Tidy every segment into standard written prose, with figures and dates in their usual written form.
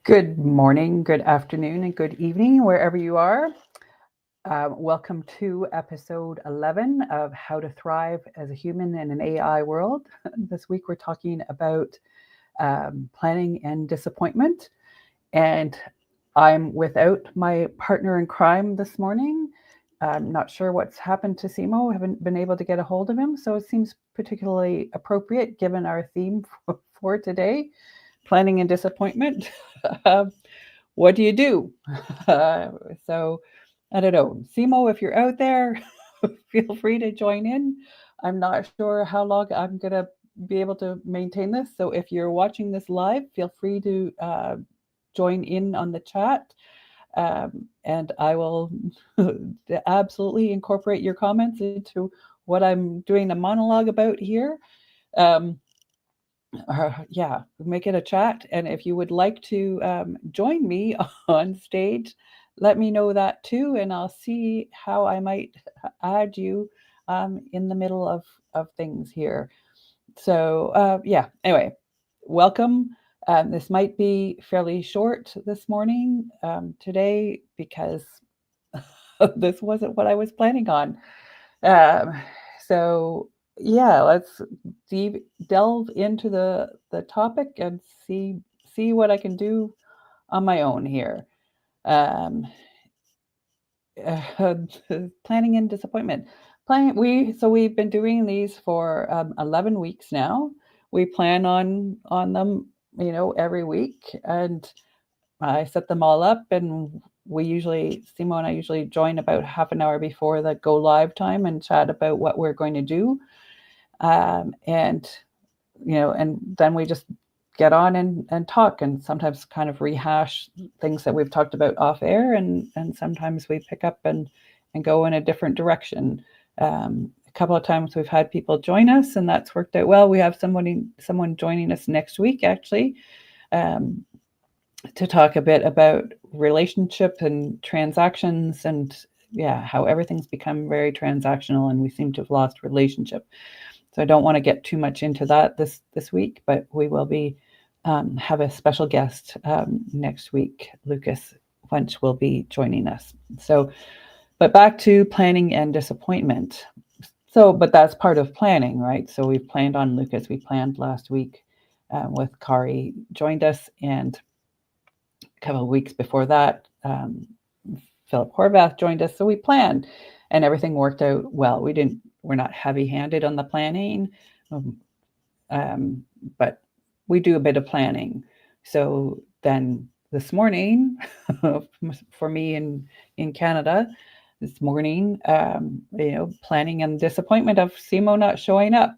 Good morning, good afternoon, and good evening, wherever you are. Welcome to episode 11 of How to Thrive as a Human in an AI World. This week we're talking about planning and disappointment. And I'm without my partner in crime this morning. I'm not sure what's happened to Simo. I haven't been able to get a hold of him. So it seems particularly appropriate given our theme for today, planning and disappointment. What do you do? So I don't know. Simo, if you're out there, feel free to join in. I'm not sure how long I'm going to be able to maintain this. So if you're watching this live, feel free to join in on the chat. And I will absolutely incorporate your comments into what I'm doing a monologue about here. Yeah, make it a chat. And if you would like to join me on stage, let me know that too. And I'll see how I might add you in the middle of things here. So, yeah, anyway, welcome. This might be fairly short this morning today because this wasn't what I was planning on. Um, so yeah, let's delve into the topic and see what I can do on my own here. Um, Planning and disappointment. We've been doing these for 11 weeks now. We plan on them, every week, and I set them all up, and Simo and I usually join about half an hour before the go live time and chat about what we're going to do. And and then we just get on and talk, and sometimes kind of rehash things that we've talked about off air, and sometimes we pick up and go in a different direction. A couple of times we've had people join us, and that's worked out well. We have someone joining us next week, actually, to talk a bit about relationship and transactions, and yeah, how everything's become very transactional and we seem to have lost relationship. So I don't want to get too much into that this week, but we will be have a special guest next week. Lucas Wunsch will be joining us. So, but back to planning and disappointment. So, but that's part of planning, right? So we've planned on Lucas. We planned last week with Kari joined us, and a couple of weeks before that, Philip Horvath joined us. So we planned, and everything worked out well. We're not heavy-handed on the planning, but we do a bit of planning. So then this morning, for me in Canada, this morning, planning and disappointment of Simo not showing up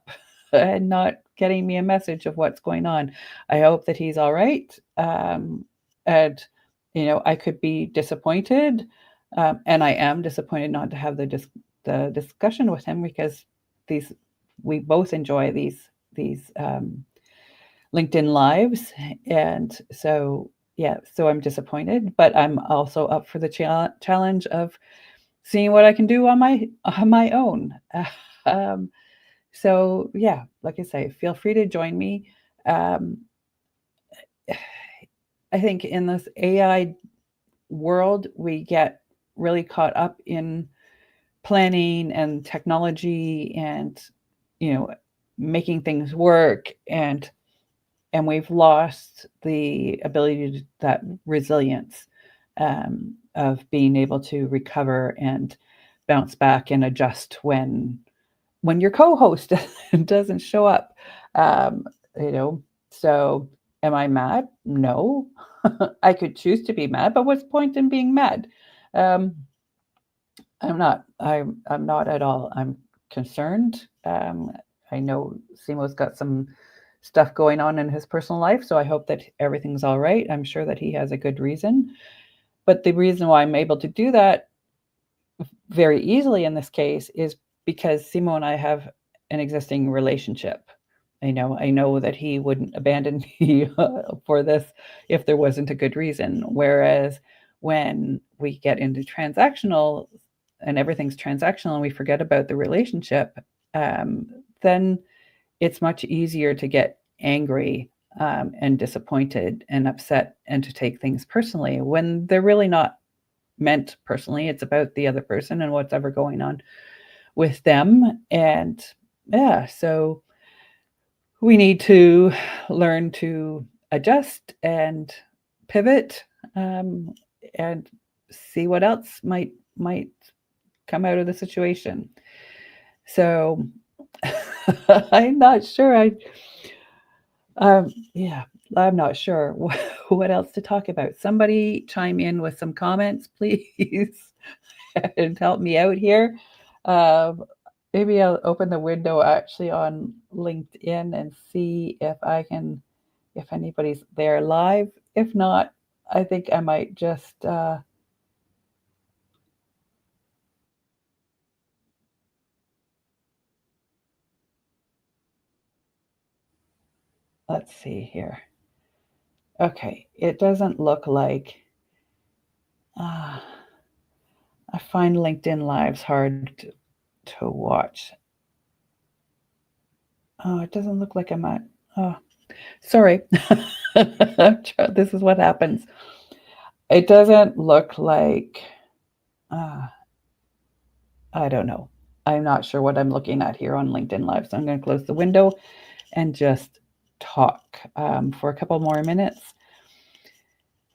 and not getting me a message of what's going on. I hope that he's all right. And I could be disappointed, and I am disappointed not to have the discussion with him, because we both enjoy these LinkedIn lives, and so yeah, so I'm disappointed, but I'm also up for the challenge of seeing what I can do on my own. So yeah, like I say, feel free to join me. I think in this AI world, we get really caught up in planning and technology and making things work, and we've lost the ability to that resilience of being able to recover and bounce back and adjust when your co-host doesn't show up. um, so am I mad? No. I could choose to be mad, but what's the point in being mad? um, I'm not at all. I'm concerned. I know Simo's got some stuff going on in his personal life, so I hope that everything's all right. I'm sure that he has a good reason. But the reason why I'm able to do that very easily in this case is because Simo and I have an existing relationship. I know that he wouldn't abandon me for this if there wasn't a good reason. Whereas when we get into transactional and everything's transactional and we forget about the relationship, then it's much easier to get angry and disappointed and upset and to take things personally when they're really not meant personally. It's about the other person and what's ever going on with them. And yeah, so we need to learn to adjust and pivot, and see what else might come out of the situation. So I'm not sure. Yeah, I'm not sure what else to talk about. Somebody chime in with some comments, please, and help me out here. Um, Maybe I'll open the window actually on LinkedIn and see if anybody's there live. If not, I think I might just, let's see here. Okay, it doesn't look like, uh, I find LinkedIn Lives hard to watch. Oh, it doesn't look like I'm at, oh, sorry. This is what happens. It doesn't look like, uh, I don't know. I'm not sure what I'm looking at here on LinkedIn Live. So I'm going to close the window and just talk for a couple more minutes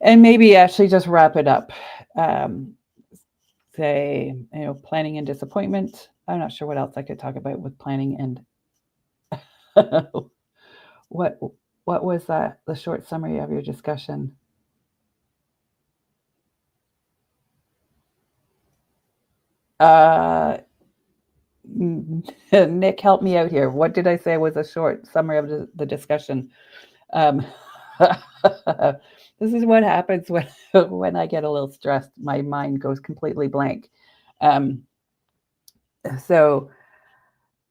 and maybe actually just wrap it up. Say, planning and disappointment. I'm not sure what else I could talk about with planning and what what was that? The short summary of your discussion. Uh, Nick, help me out here. What did I say was a short summary of the discussion? Um, this is what happens when when I get a little stressed. My mind goes completely blank. Um, so,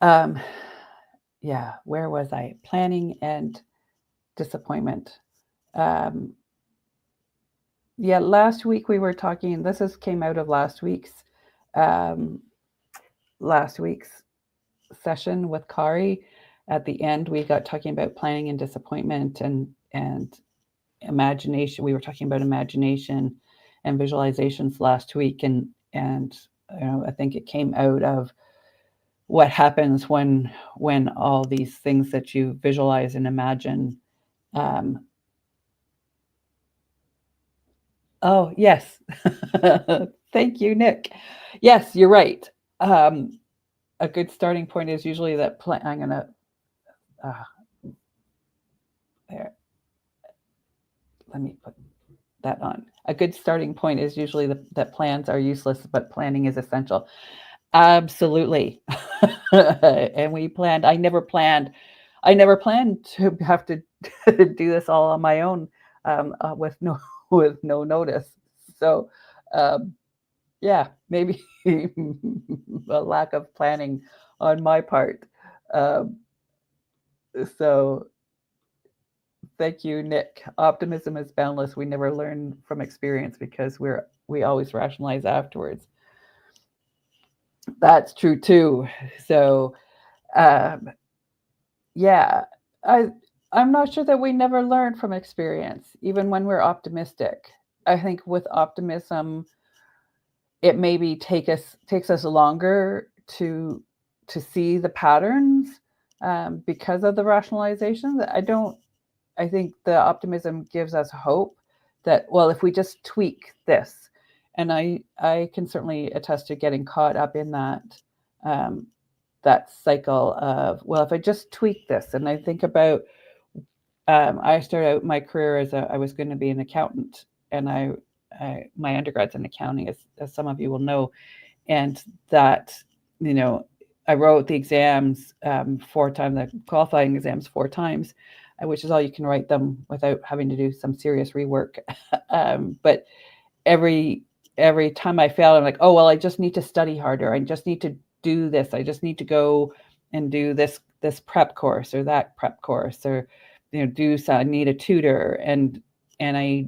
um, yeah, where was I? Planning and disappointment. Um, yeah, last week we were talking. Came out of um, last week's session with Kari. At the end, we got talking about planning and disappointment and imagination. We were talking about imagination and visualizations last week, and I think it came out of what happens when all these things that you visualize and imagine. Um, oh yes, thank you, Nick. Yes, you're right. A good starting point is usually that plan. I'm gonna uh, there. Let me put that on. A good starting point is usually that plans are useless, but planning is essential. Absolutely. And we planned. I never planned to have to do this all on my own, with no with no notice. So, um, yeah, maybe a lack of planning on my part. Um, so thank you, Nick. Optimism is boundless. We never learn from experience because we always rationalize afterwards. That's true too. So, um, yeah, I I'm not sure that we never learn from experience, even when we're optimistic. I think with optimism, it maybe takes us longer to see the patterns, because of the rationalization. I think the optimism gives us hope that, well, if we just tweak this, and I can certainly attest to getting caught up in um, that cycle of, well, if I just tweak this, and I think about, I started out my career I was going to be an accountant, and my undergrad's in accounting, as some of you will know, and that, you know, I wrote the exams, 4 times, the qualifying exams 4 times, which is all you can write them without having to do some serious rework. But every every time I failed, I'm like, oh well, I just need to study harder. I just need to do this. I just need to go and do this prep course or that prep course, or do so. I need a tutor, and I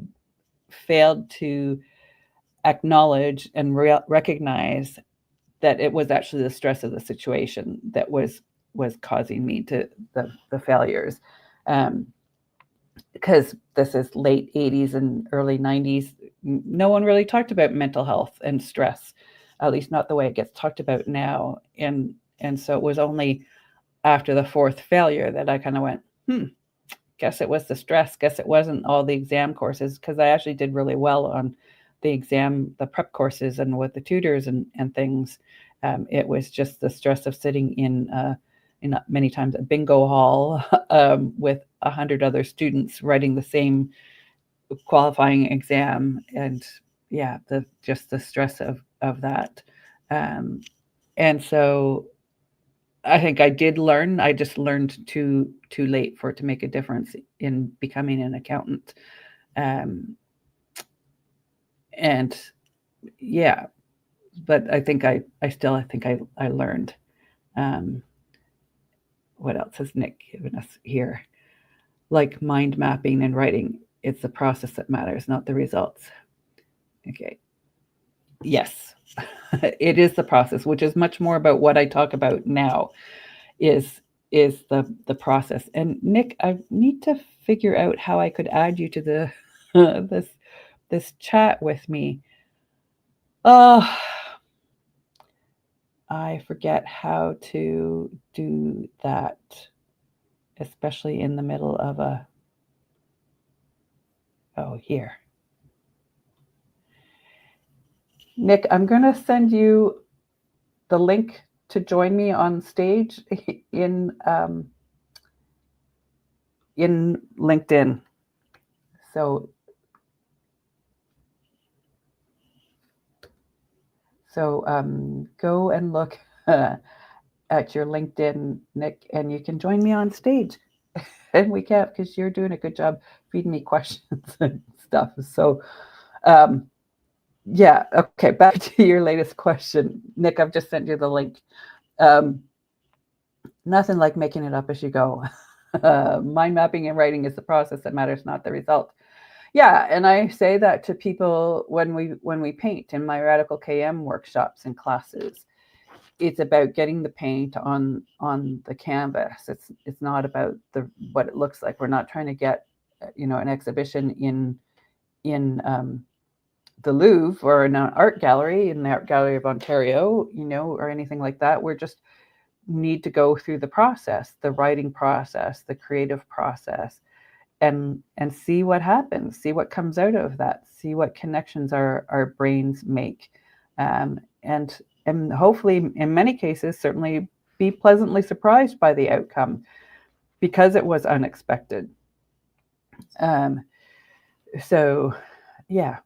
failed to acknowledge and recognize that it was actually the stress of the situation that was causing me to the failures. Um, because this is late 80s and early 90s, no one really talked about mental health and stress, at least not the way it gets talked about now. And so it was only after the fourth failure that I kind of went, guess it was the stress. Guess it wasn't all the exam courses, because I actually did really well on the prep courses and with the tutors and things. It was just the stress of sitting in many times a bingo hall with 100 other students writing the same qualifying exam, and yeah, just the stress of that. And so I think I did learn. I just learned too late for it to make a difference in becoming an accountant. And yeah, but I think I learned. What else has Nick given us here? Like mind mapping and writing, it's the process that matters, not the results. Okay. Yes, it is the process, which is much more about what I talk about now. Is the process. And Nick, I need to figure out how I could add you to the this chat with me. Oh, I forget how to do that, especially in the middle of here. Nick, I'm going to send you the link to join me on stage in LinkedIn. So go and look at your LinkedIn, Nick, and you can join me on stage. And we can't, because you're doing a good job feeding me questions and stuff. So, yeah, okay, back to your latest question. Nick, I've just sent you the link. Nothing like making it up as you go. Mind mapping and writing is the process that matters, not the result. Yeah, and I say that to people when we paint in my Radical KM workshops and classes. It's about getting the paint on the canvas. It's not about what it looks like. We're not trying to get an exhibition in the Louvre or in an art gallery in the Art Gallery of Ontario, or anything like that. We're just need to go through the process, the writing process, the creative process, and see what happens, see what comes out of that, see what connections our brains make, and hopefully in many cases certainly be pleasantly surprised by the outcome because it was unexpected. So yeah.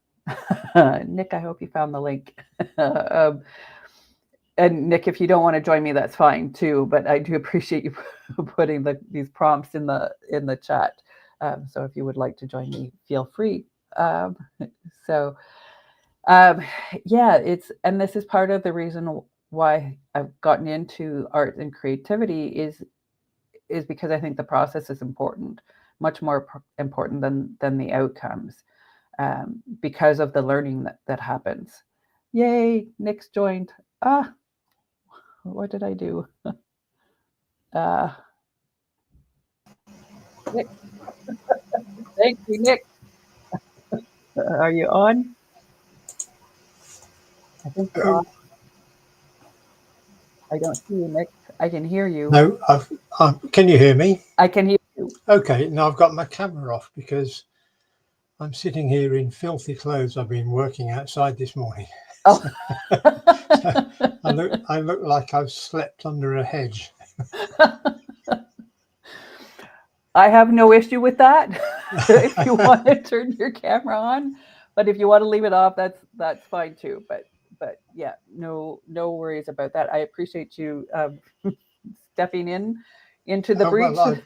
Nick, I hope you found the link. And Nick, if you don't want to join me, that's fine too, but I do appreciate you putting these prompts in the chat. So if you would like to join me, feel free. Yeah, and this is part of the reason why I've gotten into art and creativity is because I think the process is important, much more important than the outcomes, because of the learning that happens. Yay, Nick's joined. What did I do? Nick. Thank you, Nick. Are you on? I think you're on. I don't see you, Nick. I can hear you. No, can you hear me? I can hear you. Okay, now I've got my camera off because I'm sitting here in filthy clothes. I've been working outside this morning. Oh. So I look like I've slept under a hedge. I have no issue with that. If you want to turn your camera on, but if you want to leave it off, that's fine too. But yeah, no worries about that. I appreciate you stepping into the breach. Well,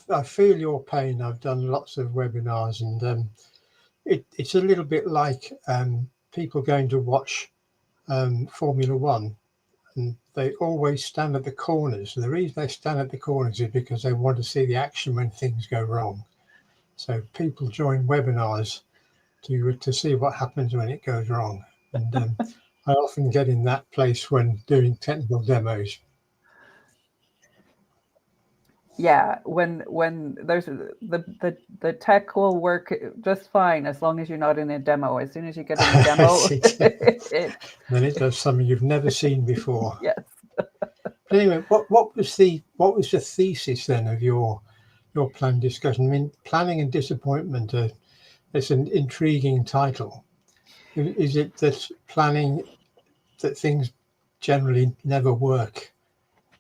I feel your pain. I've done lots of webinars, and it's a little bit like people going to watch Formula One, and they always stand at the corners. And the reason they stand at the corners is because they want to see the action when things go wrong. So people join webinars to see what happens when it goes wrong. And I often get in that place when doing technical demos. Yeah, when there's the tech will work just fine as long as you're not in a demo. As soon as you get in a demo, it, Then it does something you've never seen before. yes. But anyway, what was the thesis then of your plan discussion? I mean, planning and disappointment. It's an intriguing title. Is it that planning that things generally never work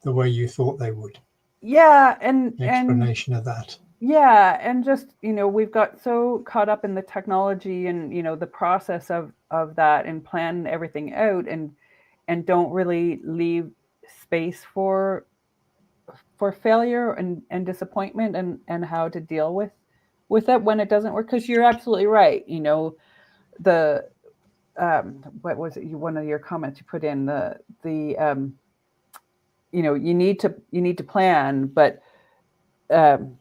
the way you thought they would? Yeah, An explanation of that. yeah, and just, we've got so caught up in the technology and, the process of that and plan everything out and don't really leave space for failure and disappointment and how to deal with it when it doesn't work. Because you're absolutely right. The what was it? One of your comments you put in the you need to plan, but um,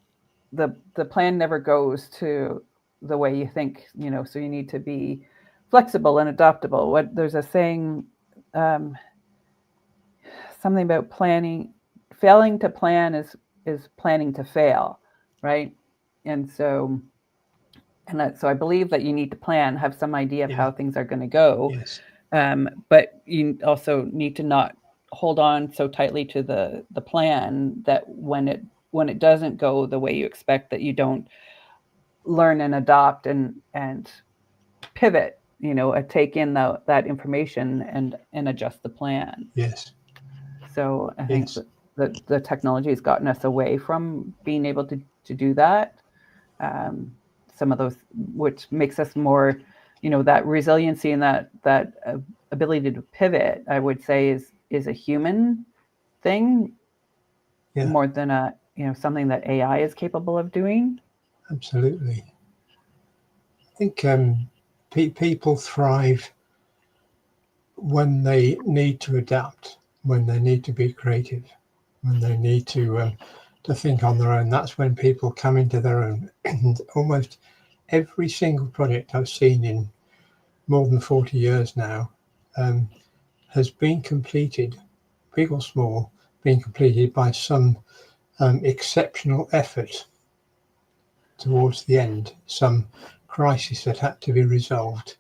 the plan never goes to the way you think. So you need to be flexible and adaptable. What there's a saying, um, something about planning, failing to plan is planning to fail, right? And so so I believe that you need to plan, have some idea of Yeah. how things are going to go, Yes. but you also need to not hold on so tightly to the plan that when it doesn't go the way you expect, that you don't learn and adopt and pivot, take in that information and adjust the plan. Yes. So I think Yes. that the technology has gotten us away from being able to do that. Um, some of those, which makes us more, that resiliency and that ability to pivot, I would say is a human thing Yeah. more than something that AI is capable of doing. Absolutely. I think people thrive when they need to adapt, when they need to be creative, when they need to think on their own. That's when people come into their own. And almost every single project I've seen in more than 40 years now um, has been completed, big or small, been completed by some exceptional effort towards the end, some crisis that had to be resolved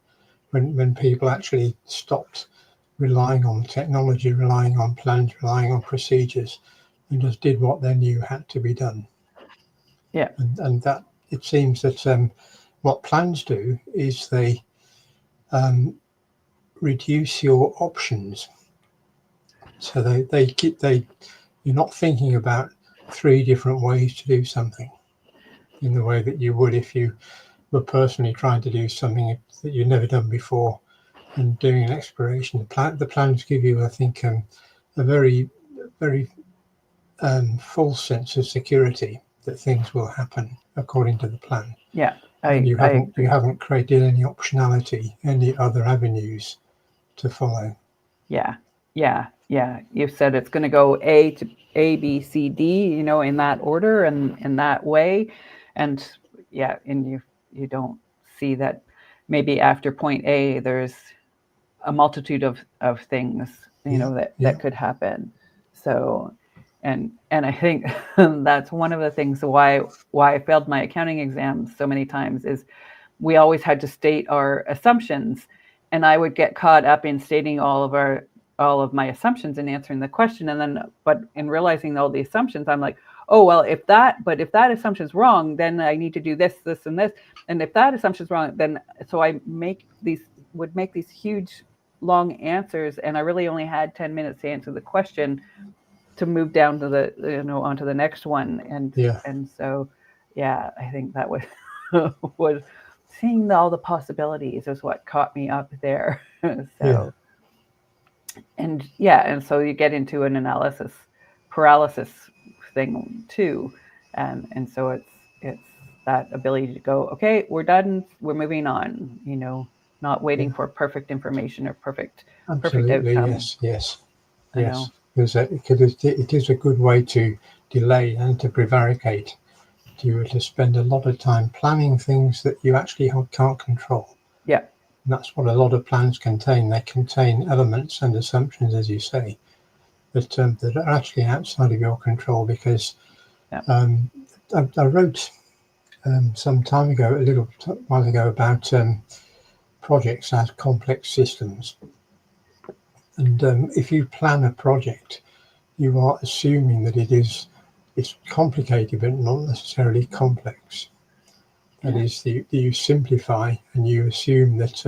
when people actually stopped relying on technology, relying on plans, relying on procedures, and just did what they knew had to be done. Yeah. And that it seems that what plans do is they reduce your options. So you're not thinking about 3 different ways to do something in the way that you would if you were personally trying to do something that you've never done before and doing an exploration. The plans give you, I think, a very, very full sense of security that things will happen according to the plan. Yeah. And you I haven't agree. created any optionality, any other avenues to follow. Yeah. Yeah. Yeah. You've said it's going to go A to A, B, C, D, in that order and in that way. And yeah, and you don't see that maybe after point A, there's a multitude of things, Yeah, that yeah, could happen. So, and I think that's one of the things why I failed my accounting exams so many times is we always had to state our assumptions, and I would get caught up in stating all of my assumptions and answering the question, and then but in realizing all the assumptions, I'm like, oh well, if that assumption is wrong, then I need to do this and this, and if that assumption is wrong, then so I would make these huge long answers, and I really only had 10 minutes to answer the question to move down to the onto the next one, yeah, and so yeah, I think that was was seeing all the possibilities is what caught me up there. yeah, So and yeah, and so you get into an analysis paralysis thing too, and so it's that ability to go, okay, we're done, we're moving on, not waiting yeah. for perfect information or perfect Absolutely, outcome. yes, yes, I know. yes. It is a good way to delay and to prevaricate, to spend a lot of time planning things that you actually can't control. Yeah. And that's what a lot of plans contain. They contain elements and assumptions, as you say, that are actually outside of your control because Yeah. I wrote some time ago, a little while ago, about projects as complex systems. And if you plan a project, you are assuming that it's complicated, but not necessarily complex. That is, you simplify and you assume that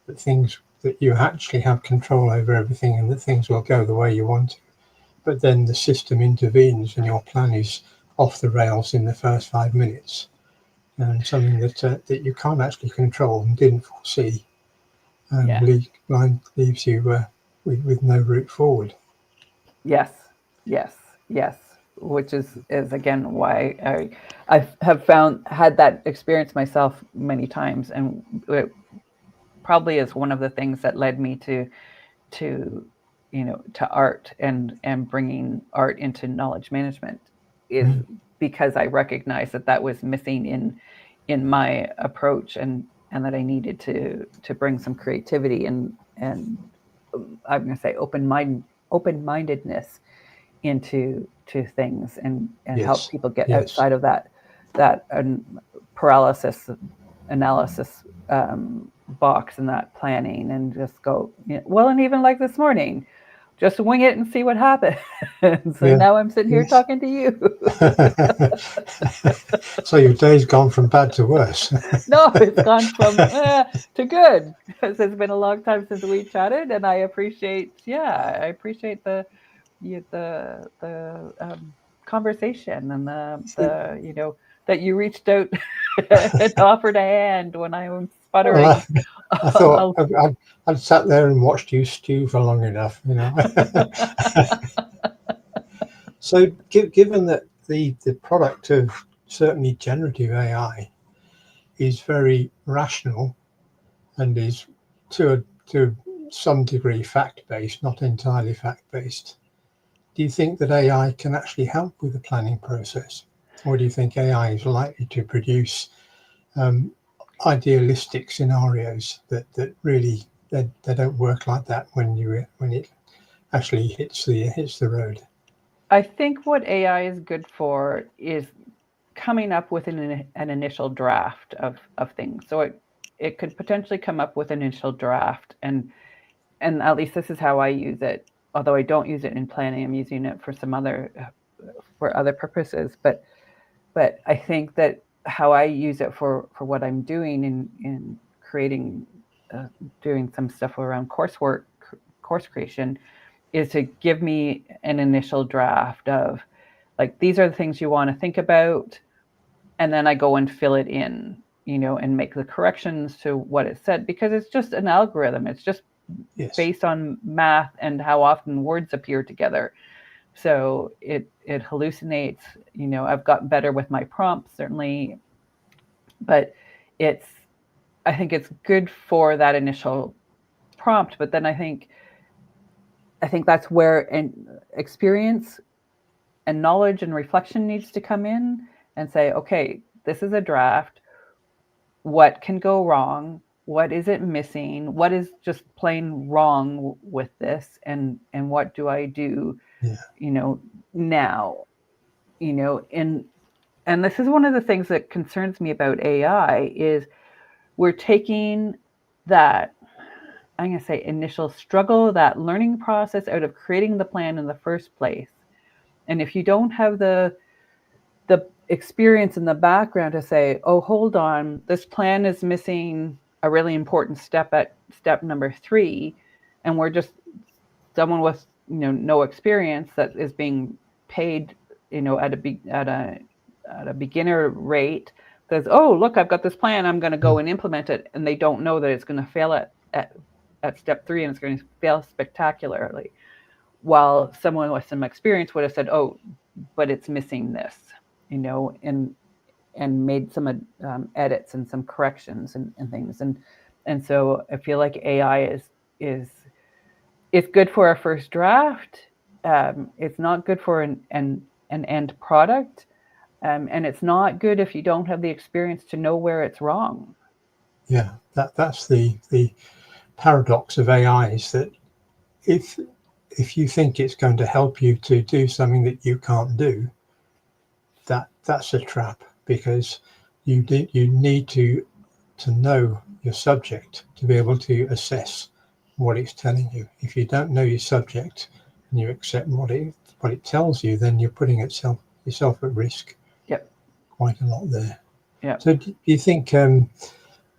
that things that you actually have control over everything and that things will go the way you want to. But then the system intervenes and your plan is off the rails in the first 5 minutes, and something that you can't actually control and didn't foresee, leaves you with no route forward. Yes, yes, yes. Which is again why I have had that experience myself many times, and it probably is one of the things that led me to to art and bringing art into knowledge management, is because I recognized that that was missing in my approach, and that I needed to bring some creativity and I'm going to say open-mindedness into to things, and help Yes, people get yes, outside of that paralysis analysis box and that planning, and just go, well, and even like this morning, just wing it and see what happens. So yeah, now I'm sitting here yes. talking to you. So your day's gone from bad to worse. No, it's gone from to good, because it's been a long time since we chatted, and I appreciate the conversation, and See, that you reached out and offered a hand when I was well, sputtering. I thought I'd sat there and watched you stew for long enough, you know. So, given that the product of certainly generative AI is very rational and is to some degree fact based, not entirely fact based, do you think that AI can actually help with the planning process, or do you think AI is likely to produce um, idealistic scenarios that really they don't work like that when it actually hits the road? I think what AI is good for is coming up with an initial draft of things. So it could potentially come up with an initial draft, and at least this is how I use it. Although I don't use it in planning, I'm using it for other purposes. But I think that how I use it for what I'm doing in creating, uh, doing some stuff around course creation, is to give me an initial draft of, like, these are the things you want to think about, and then I go and fill it in, and make the corrections to what it said, because it's just an algorithm. It's just Yes. based on math and how often words appear together. So it hallucinates. I've gotten better with my prompts, certainly, but it's I think it's good for that initial prompt. But then I think that's where an experience and knowledge and reflection needs to come in, and say, okay, this is a draft. What can go wrong? What is it missing? What is just plain wrong with this? And what do I do, Yeah. now? And this is one of the things that concerns me about AI, is we're taking that, I'm going to say, initial struggle, that learning process, out of creating the plan in the first place. And if you don't have the experience in the background to say, oh, hold on, this plan is missing a really important step at step number 3, and we're just someone with no experience that is being paid at a beginner rate, says, oh, look, I've got this plan, I'm going to go and implement it, and they don't know that it's going to fail at step 3, and it's going to fail spectacularly, while someone with some experience would have said, oh, but it's missing this, and made some edits and some corrections and things. And so I feel like AI is it's good for a first draft. It's not good for an end product, and it's not good if you don't have the experience to know where it's wrong. Yeah, that's the paradox of AI, is that if you think it's going to help you to do something that you can't do, that's a trap, because you need to know your subject to be able to assess what it's telling you. If you don't know your subject and you accept what it tells you, then you're putting yourself at risk Yep. quite a lot there. Yep. So do you think that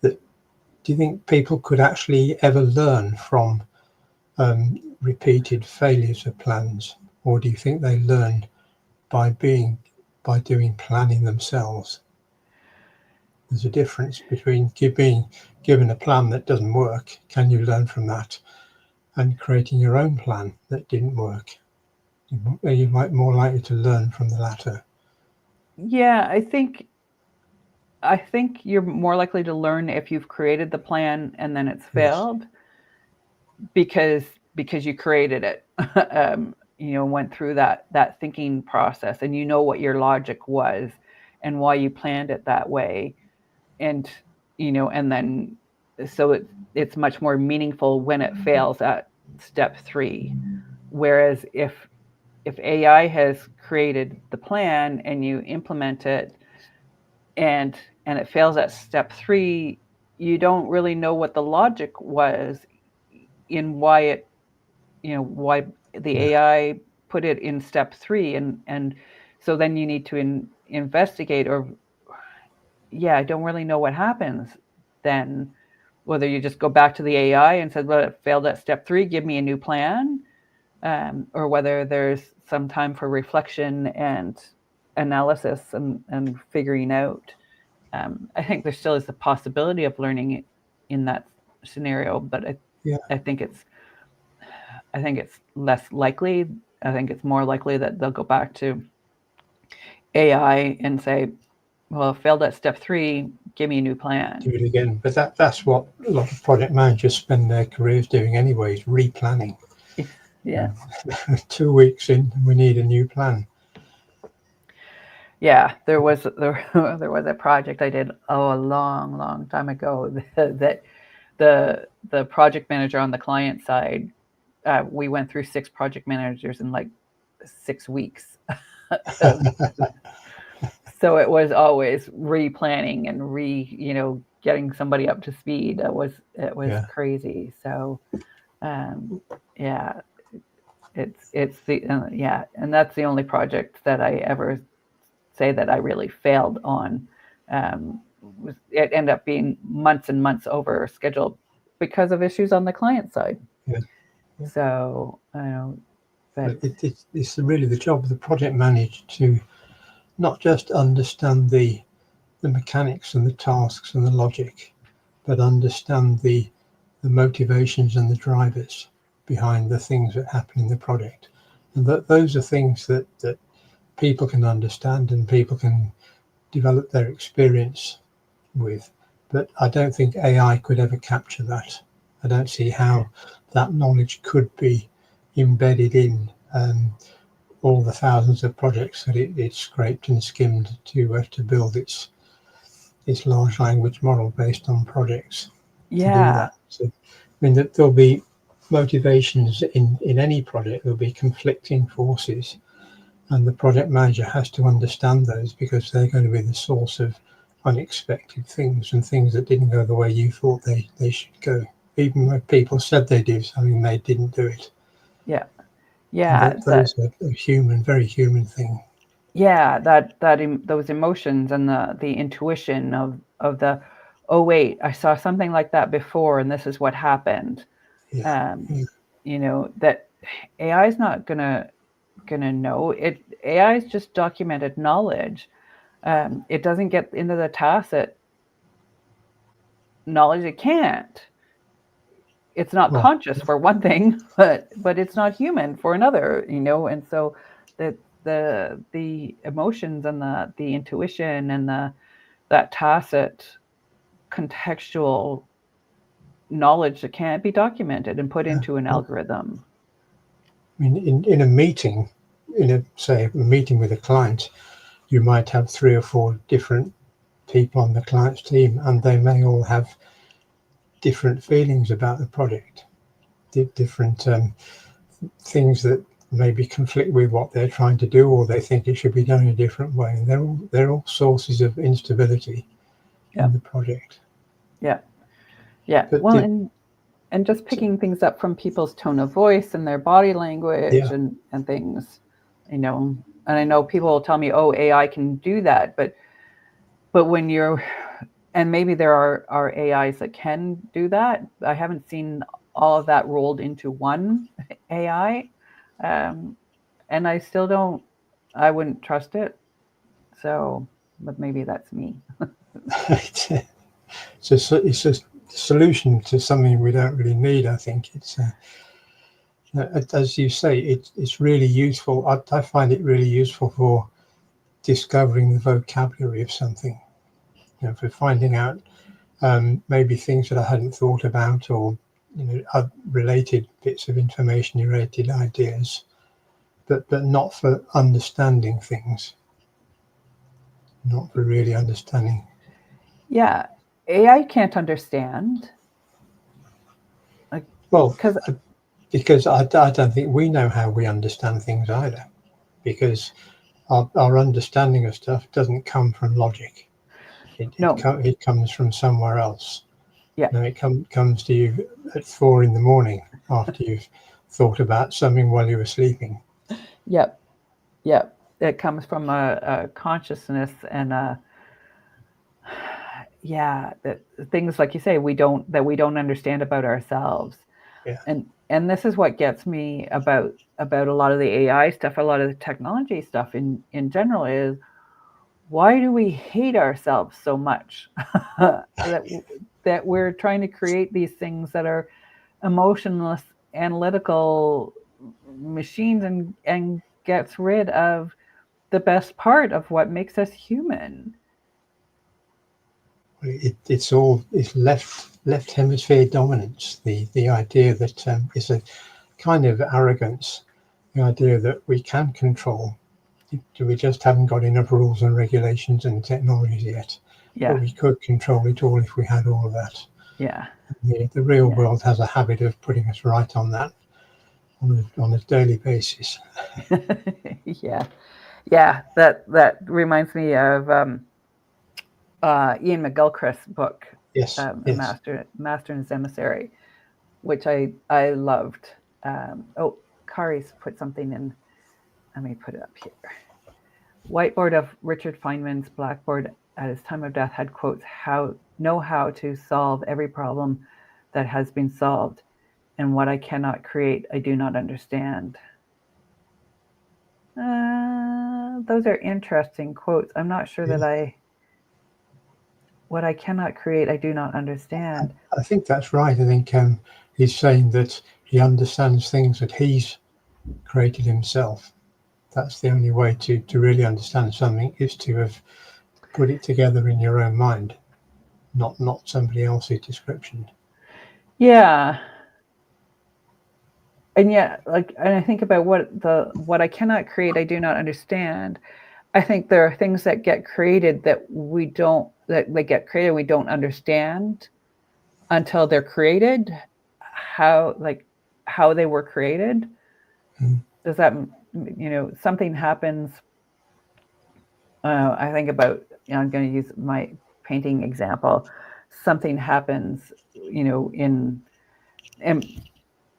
do you think people could actually ever learn from repeated failures of plans, or do you think they learn by doing planning themselves? There's a difference between being given a plan that doesn't work. Can you learn from that? And creating your own plan that didn't work. You might more likely to learn from the latter. Yeah, I think you're more likely to learn if you've created the plan and then it's Yes. failed because you created it. Went through that thinking process, and you know what your logic was and why you planned it that way. And and then so it's much more meaningful when it fails at step 3. Whereas if AI has created the plan and you implement it and it fails at step 3, you don't really know what the logic was in why why the Yeah. AI put it in step 3, and so then you need to investigate, or I don't really know what happens then, whether you just go back to the AI and said, well, it failed at step 3, give me a new plan, or whether there's some time for reflection and analysis and figuring out. I think there still is the possibility of learning in that scenario, but Yeah. I think it's less likely. I think it's more likely that they'll go back to AI and say, well, failed at step 3, give me a new plan. Do it again. But that's what a lot of project managers spend their careers doing anyways, replanning. Yeah. 2 weeks in, we need a new plan. Yeah, there was a project I did a long time ago that the project manager on the client side, we went through 6 project managers in like 6 weeks. So it was always replanning and getting somebody up to speed. It was Yeah. crazy. So yeah, it's the and that's the only project that I ever say that I really failed on. It ended up being months and months over schedule because of issues on the client side. Yeah. Yeah. So but It's really the job of the project manager to not just understand the mechanics and the tasks and the logic, but understand the motivations and the drivers behind the things that happen in the project. And those are things that people can understand and people can develop their experience with. But I don't think AI could ever capture that. I don't see how that knowledge could be embedded in all the thousands of projects that it scraped and skimmed to build its large language model based on projects to do yeah, that. So, I mean, that there'll be motivations in any project. There'll be conflicting forces, and the project manager has to understand those because they're going to be the source of unexpected things and things that didn't go the way you thought they should go. Even when people said they do something, they didn't do it. yeah, And yeah. That those are a human, very human thing. yeah, those emotions and the intuition of the, oh wait, I saw something like that before, and this is what happened. Yeah. Um, Yeah. that AI is not gonna know it. AI is just documented knowledge. It doesn't get into the tacit knowledge. It can't. It's not Well, conscious for one thing, but it's not human for another. And so the the emotions and the intuition and that tacit contextual knowledge that can't be documented and put yeah. into an algorithm. I mean, in a meeting, say a meeting with a client, you might have 3 or 4 different people on the client's team, and they may all have different feelings about the project, different things that maybe conflict with what they're trying to do, or they think it should be done in a different way. And they're all sources of instability Yeah. in the project. Yeah. Yeah. But Well, and just picking things up from people's tone of voice and their body language yeah, and things, you know. And I know people will tell me, "Oh, AI can do that," but when you're, and maybe there are AIs that can do that. I haven't seen all of that rolled into one AI, um, and I still don't. I wouldn't trust it. So, but maybe that's me. it's a solution to something we don't really need. I think it's as you say, it's really useful. I find it really useful for discovering the vocabulary of something, for finding out maybe things that I hadn't thought about, or related bits of information, related ideas, but not for understanding things, not for really understanding. Yeah, AI can't understand, like, Well, because because I don't think we know how we understand things either, because our understanding of stuff doesn't come from logic. no, It comes from somewhere else. yeah, It comes to you at 4 in the morning after you've thought about something while you were sleeping. yep, yep. It comes from a consciousness and yeah, that things like you say we don't understand about ourselves. Yeah. And this is what gets me about a lot of the AI stuff, a lot of the technology stuff in general is, why do we hate ourselves so much? that that we're trying to create these things that are emotionless, analytical machines, and gets rid of the best part of what makes us human. It's left hemisphere dominance. The idea that is a kind of arrogance. The idea that we can control. We just haven't got enough rules and regulations and technologies yet. But Yeah, we could control it all if we had all of that. yeah, The real yeah. world has a habit of putting us right on that on a daily basis. Yeah, yeah. That reminds me of Ian McGilchrist's book, Yes, A yes. Master and His Emissary, which I loved. Oh, Kari's put something in. Let me put it up here. Whiteboard of Richard Feynman's blackboard at his time of death had quotes, how know how to solve every problem that has been solved, and what I cannot create I do not understand. Those are interesting quotes. I'm not sure Yeah. that I what I cannot create I do not understand. I think that's right. I think he's saying that he understands things that he's created himself. That's the only way to really understand something, is to have put it together in your own mind, not somebody else's description. Yeah. And yet, like, and I think about what I cannot create I do not understand. I think there are things that get created that they get created we don't understand until they're created, how, like, how they were created. Mm. Does that, something happens? I think about, I'm going to use my painting example. Something happens, in and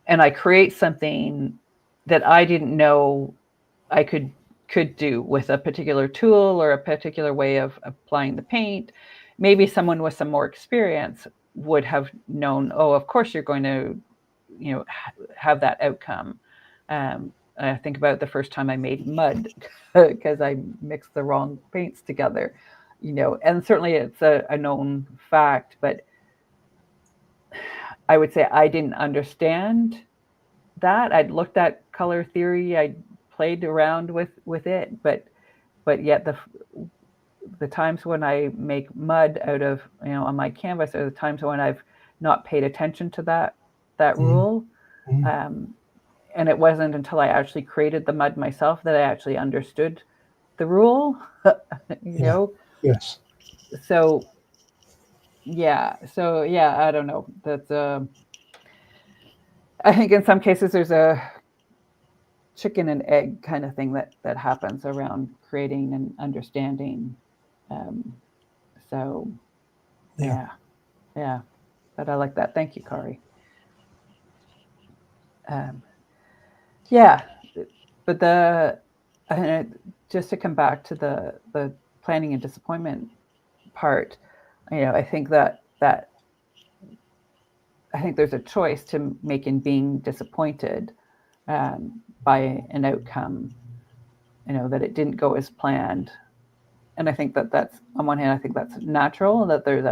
and I create something that I didn't know I could do with a particular tool or a particular way of applying the paint. Maybe someone with some more experience would have known, oh, of course you're going to, have that outcome. I think about the first time I made mud because I mixed the wrong paints together, and certainly it's a known fact, but I would say I didn't understand that. I'd looked at color theory, I played around with it, but yet the times when I make mud out of, on my canvas are the times when I've not paid attention to that Mm. rule. Mm. Um, and it wasn't until I actually created the mud myself that I actually understood the rule. you Yeah. know. Yes. So yeah, I don't know. That's I think in some cases there's a chicken and egg kind of thing that happens around creating and understanding. So Yeah. yeah, but I like that. Thank you, Kari. Um, yeah, but just to come back to the planning and disappointment part, I think that I think there's a choice to make in being disappointed by an outcome, that it didn't go as planned. And I think that's, on one hand, I think that's natural, that there's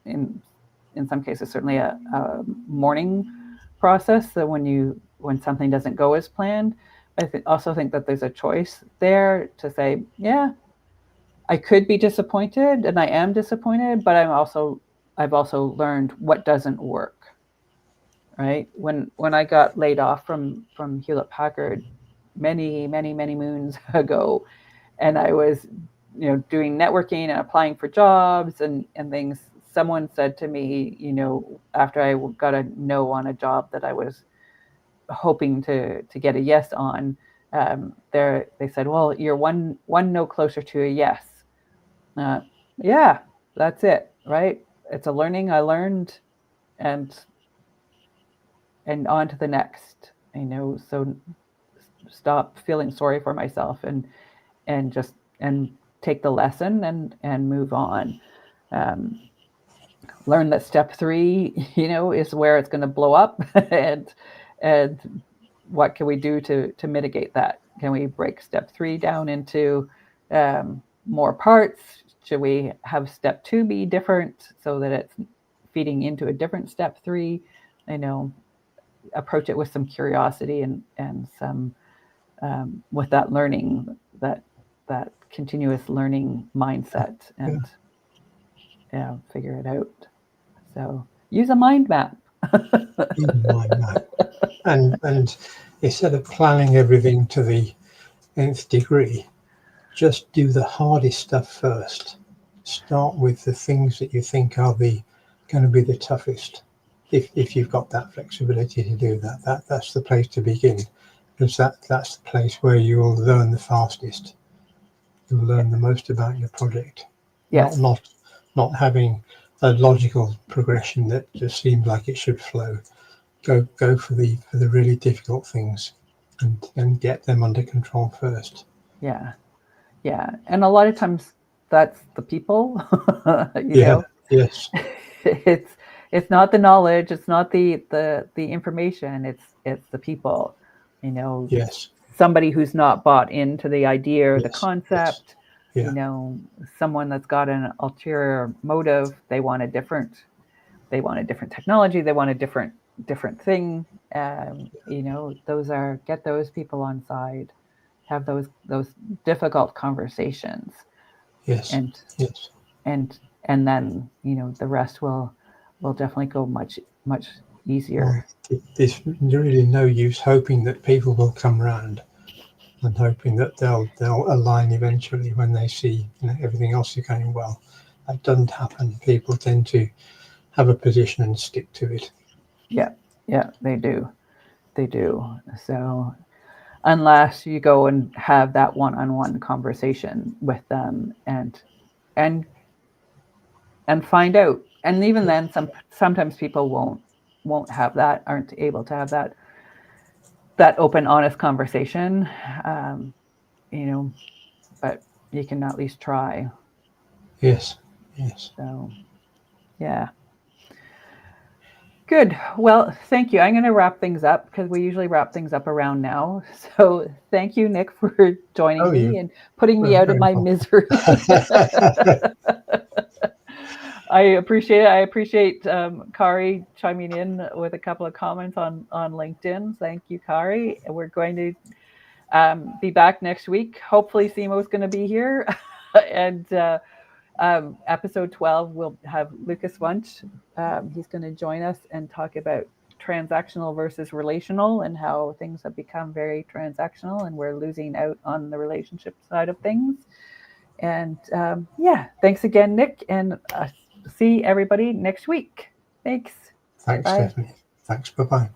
in in some cases, certainly a mourning process, that when something doesn't go as planned. Also think that there's a choice there to say, yeah, I could be disappointed, and I am disappointed, but I've also learned what doesn't work. Right? When I got laid off from Hewlett Packard many moons ago, and I was, doing networking and applying for jobs and things. Someone said to me, after I got a no on a job that I was hoping to get a yes on, they said, "Well, you're one no closer to a yes." Uh, yeah, that's it, right? It's a learning. I learned, and on to the next. So stop feeling sorry for myself, and just and take the lesson and move on. Um, Learn that step three, is where it's going to blow up, and what can we do to mitigate that? Can we break step three down into more parts? Should we have step two be different so that it's feeding into a different step three? Approach it with some curiosity and some with that learning, that continuous learning mindset, and figure it out. So use a mind map. In mind map. And instead of planning everything to the nth degree, just do the hardest stuff first. Start with the things that you think are going to be the toughest. If you've got that flexibility to do that's the place to begin, because that's the place where you'll learn the fastest. You'll learn the most about your project. Yes. Not having a logical progression that just seems like it should flow. Go for the really difficult things, and get them under control first. Yeah. And a lot of times that's the people. Yeah. Yes. It's not the knowledge, it's not the information, it's the people. Yes. Somebody who's not bought into the idea or the Yes. Yes. concept. Yeah. Someone that's got an ulterior motive. They want a different technology. They want a different thing. Get those people on side. Have those difficult conversations, Yes. and Yes. and then the rest will definitely go much easier. Well, there's really no use hoping that people will come round, and hoping that they'll align eventually when they see everything else is going well. That doesn't happen. People tend to have a position and stick to it. Yeah, they do. So unless you go and have that one-on-one conversation with them, and find out, and even then sometimes people won't have that, aren't able to have that open, honest conversation. um, but you can at least try. Yes. Yes. So yeah. Good. Well, thank you. I'm going to wrap things up because we usually wrap things up around now. So thank you, Nick, for joining me and putting me out of my misery. I appreciate it. I appreciate Kari chiming in with a couple of comments on LinkedIn. Thank you, Kari. We're going to be back next week. Hopefully Simo's going to be here. And episode 12, we'll have Lucas Wunsch. He's going to join us and talk about transactional versus relational, and how things have become very transactional and we're losing out on the relationship side of things. And thanks again, Nick, and see everybody next week. Thanks. Thanks, Bye. Stephanie. Thanks. Bye-bye.